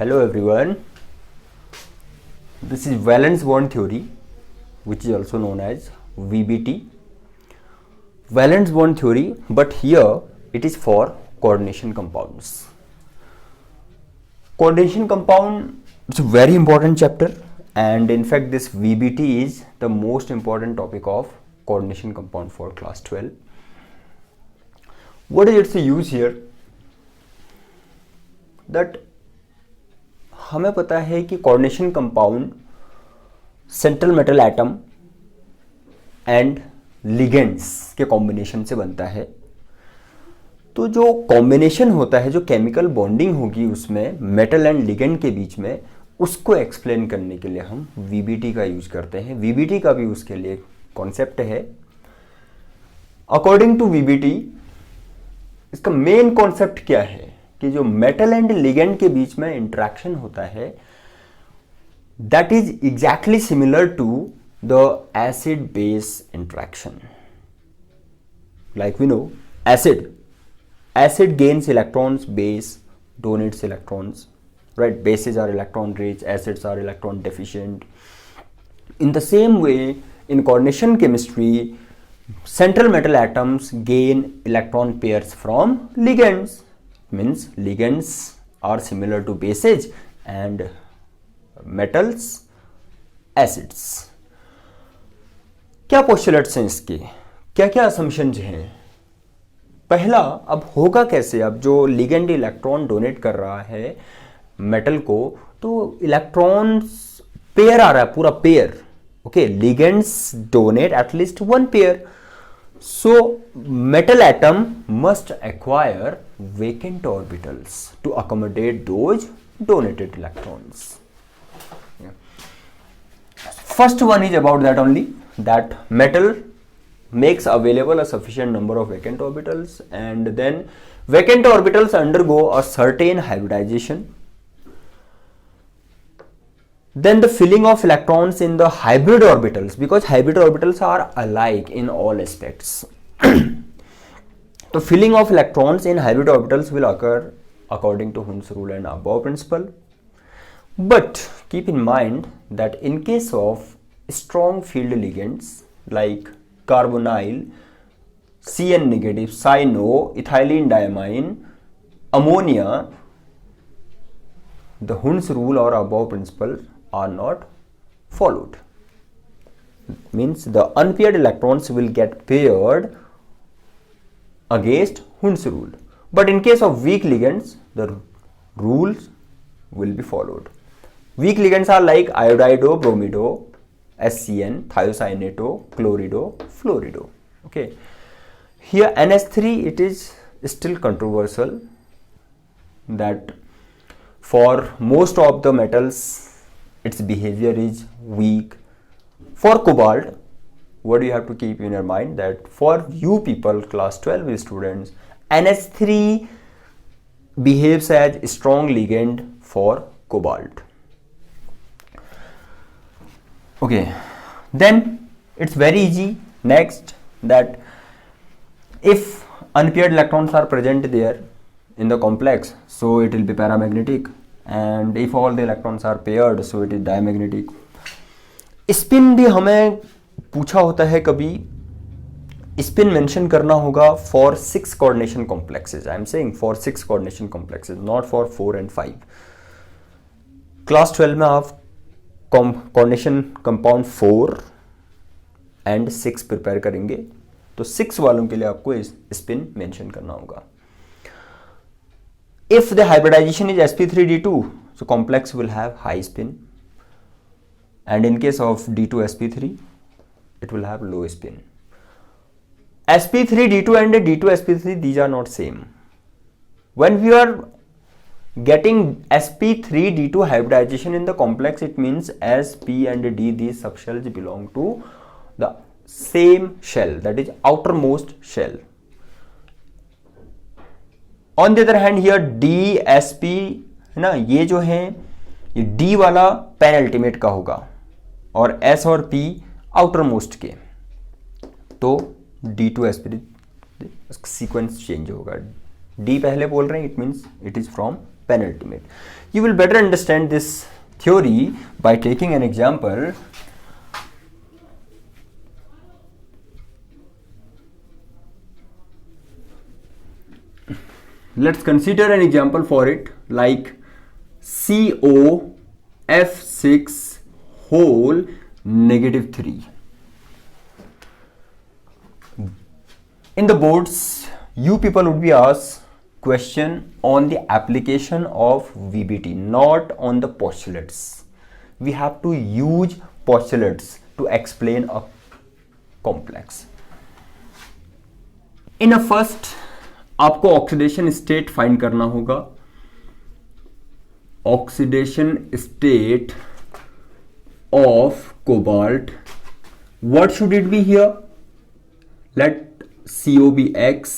Hello everyone, this is valence bond theory, which is also known as VBT, valence bond theory, but here it is for coordination compounds. Coordination compound is a very important chapter, and in fact this VBT is the most important topic of coordination compound for class 12. What is its use here? That हमें पता है कि coordination compound central metal atom and ligands के combination से बनता है। तो जो कॉम्बिनेशन होता है, जो केमिकल बॉन्डिंग होगी उसमें मेटल एंड लिगेंड के बीच में, उसको एक्सप्लेन करने के लिए हम वीबीटी का यूज करते हैं। वीबीटी का भी उसके लिए कॉन्सेप्ट है। अकॉर्डिंग टू वीबीटी इसका मेन कॉन्सेप्ट क्या है कि जो मेटल एंड लिगेंड के बीच में इंटरेक्शन होता है, that is exactly similar to the acid base interaction. Like we know acid gains electrons, base donates electrons, right? Bases are electron rich, acids are electron deficient. In the same way, in coordination chemistry, central metal atoms gain electron pairs from ligands. Means ligands are similar to bases and metals acids. क्या postulates हैं इसके, क्या क्या assumptions हैं? पहला, अब होगा कैसे? अब जो लिगेंड इलेक्ट्रॉन डोनेट कर रहा है मेटल को, तो इलेक्ट्रॉन्स पेयर आ रहा है, पूरा pair. Okay, ligands donate at least one pair, so metal atom must acquire vacant orbitals to accommodate those donated electrons. First one is about that only, that metal makes available a sufficient number of vacant orbitals, and then vacant orbitals undergo a certain hybridization. Then the filling of electrons in the hybrid orbitals, because hybrid orbitals are alike in all aspects. The filling of electrons in hybrid orbitals will occur according to Hund's rule and above principle. But keep in mind that in case of strong field ligands like carbonyl, CN negative, cyano, ethylene diamine, ammonia, the Hund's rule or above principle are not followed. Means the unpaired electrons will get paired against Hund's rule. But in case of weak ligands, the rules will be followed. Weak ligands are like iodido, bromido, SCN, thiocyanato, chlorido, fluorido. Okay. Here NH3, it is still controversial that for most of the metals its behavior is weak. For cobalt, what do you have to keep in your mind, that for you people, class 12 students, NH3 behaves as strong ligand for cobalt. Okay, then it's very easy. Next, that if unpaired electrons are present there in the complex, so it will be paramagnetic, and if all the electrons are paired, so it is diamagnetic. Spin भी हमें पूछा होता है कभी, spin mention करना होगा for 6 coordination complexes. I am saying for 6 coordination complexes, not for 4 and 5। Class 12 में आप कोऑर्डिनेशन कंपाउंड 4 and 6 प्रिपेयर करेंगे, तो 6 वालों के लिए आपको स्पिन मेंशन करना होगा। If the hybridization is sp3d2, so complex will have high spin, and in case of d2sp3, it will have low spin. sp3d2 and d2sp3, these are not same. When we are getting sp3d2 hybridization in the complex, it means S, P and D, these subshells belong to the same shell, that is outermost shell. On the other hand here D S P है ना, ये जो है ये D वाला penultimate का होगा और एस और पी आउटर मोस्ट के, तो d two s p sequence change होगा। डी पहले बोल रहे हैं, it means it is from penultimate. You will better understand this theory by taking an example. Let's consider an example for it, like COF6 whole -3. In the boards, you people would be asked question on the application of VBT, not on the postulates. We have to use postulates to explain a complex. In a first, आपको oxidation state find करना होगा. Oxidation state of cobalt. What should it be here? Let CO be x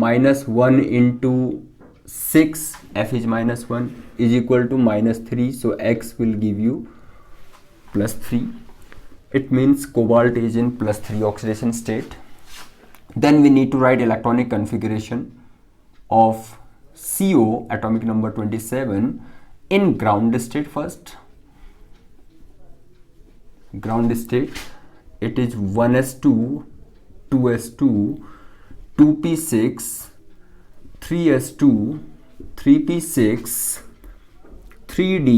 minus 1 into 6, F is minus 1 is equal to -3, so x will give you +3. It means cobalt is in +3 oxidation state. Then we need to write electronic configuration of CO, atomic number 27, in ground state first. Ground state, it is 1s2, 2s2, 2p6, 3s2, 3p6, 3d,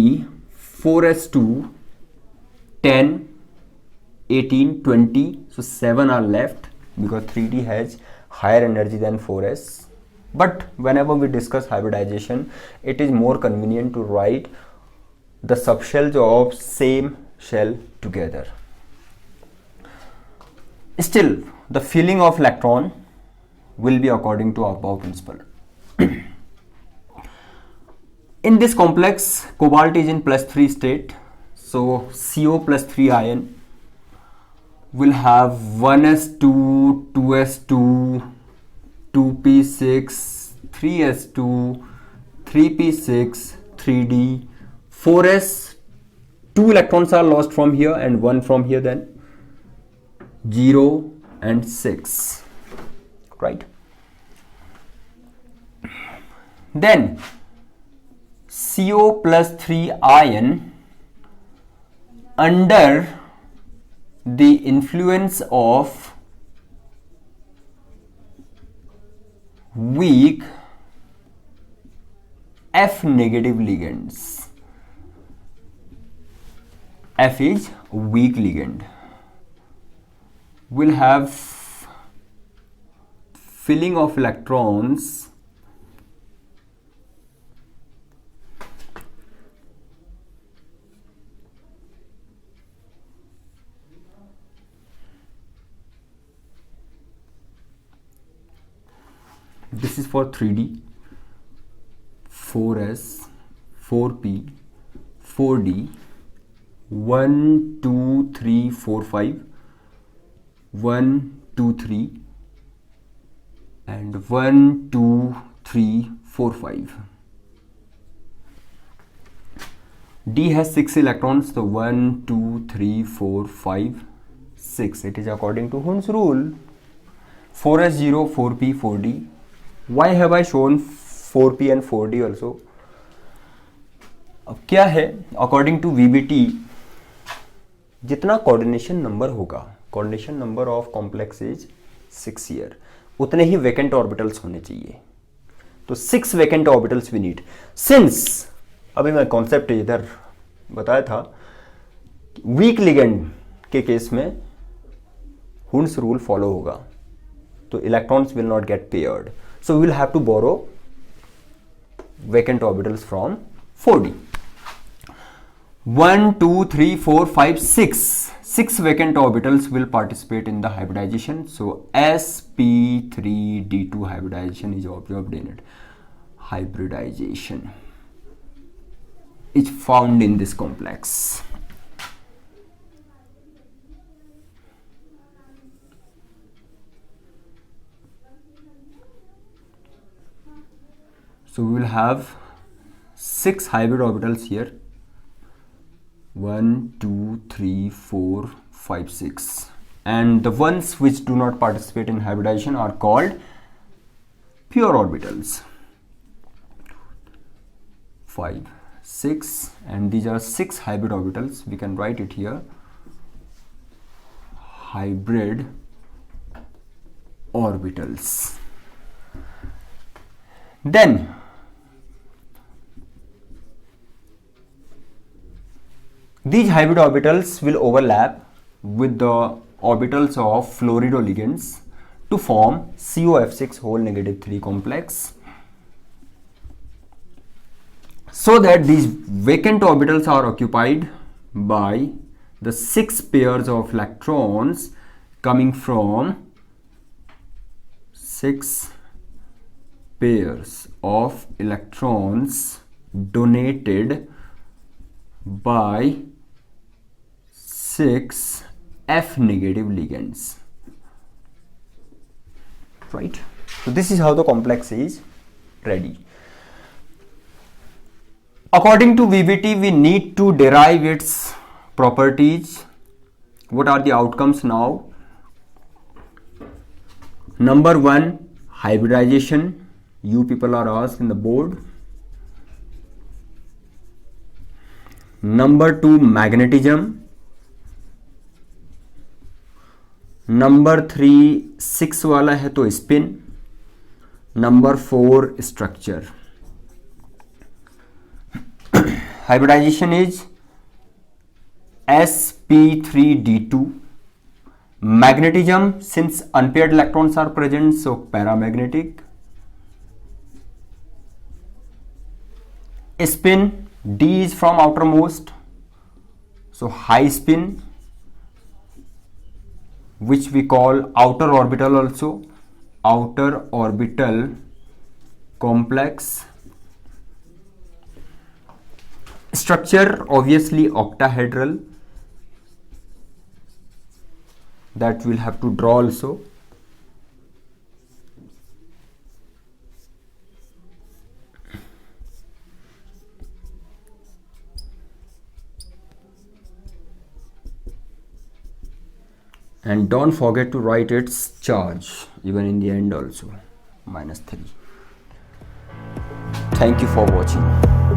4s2, 10, 18, 20. So 7 are left because 3d has higher energy than 4s. But whenever we discuss hybridization, it is more convenient to write the subshells of same shell together. Still, the filling of electron will be according to above principle. In this complex, cobalt is in +3 state, so CO +3 ion will have 1s2, 2s2, 2p6, 3s2, 3p6, 3d, 4s. 2 electrons are lost from here and 1 from here, then 0 and 6, right? Then CO +3 ion under the influence of weak F negative ligands. F is weak ligand. Will have filling of electrons this is for 3d, 4s, 4p, 4d, 1 2 3 4 5, 1 2 3 and 1 2 3 4 5. D has 6 electrons, so 1 2 3 4 5 6. It is according to Hund's rule. 4s 0, 4p, 4d. Why have I shown 4p and 4d also? अब क्या है, according to VBT जितना coordination number होगा, coordination number of complex is 6 here, उतने ही vacant orbitals होने चाहिए. तो 6 vacant orbitals we need. Since अभी मैं कॉन्सेप्ट इधर बताया था, वीक लिगेंड के केस में हुंड्स रूल फॉलो होगा, तो electrons will not get paired, so we will have to borrow vacant orbitals from 4d. 1 2 3 4 5 6 vacant orbitals will participate in the hybridization, so sp3d2 hybridization is observed in it. Hybridization is found in this complex. So we will have 6 hybrid orbitals here. 1 2 3 4 5 6, and the ones which do not participate in hybridization are called pure orbitals. 5, 6, and these are 6 hybrid orbitals. We can write it here, hybrid orbitals. Then these hybrid orbitals will overlap with the orbitals of fluorido-ligands to form COF6 whole negative 3 complex, so that these vacant orbitals are occupied by the 6 pairs of electrons coming from 6 pairs of electrons donated by 6 F negative ligands, right? So this is how the complex is ready. According to VBT, we need to derive its properties. What are the outcomes now? Number 1, hybridization. You people are asked in the board. Number 2, magnetism. Number 3, 6 वाला है तो spin. Number 4, structure. Hybridization is sp3d2. Magnetism, since unpaired electrons are present, so paramagnetic. Spin, d is from outermost, so high spin, which we call outer orbital also, outer orbital complex. Structure, obviously octahedral, that we'll have to draw also. And don't forget to write its charge even in the end also, -3. Thank you for watching.